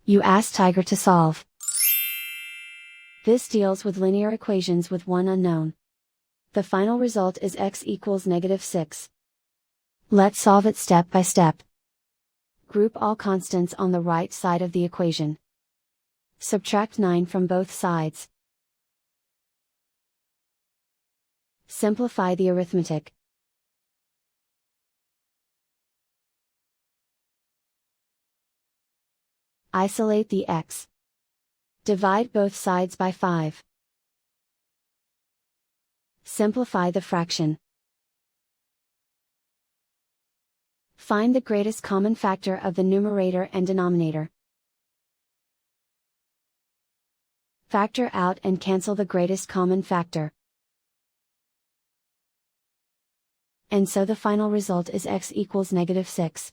You ask Tiger to solve. This deals with linear equations with one unknown. The final result is x equals -6. Let's solve it step by step. Group all constants on the right side of the equation. Subtract 9 from both sides. Simplify the arithmetic. Isolate the x. Divide both sides by 5. Simplify the fraction. Find the greatest common factor of the numerator and denominator. Factor out and cancel the greatest common factor. And so the final result is x equals -6.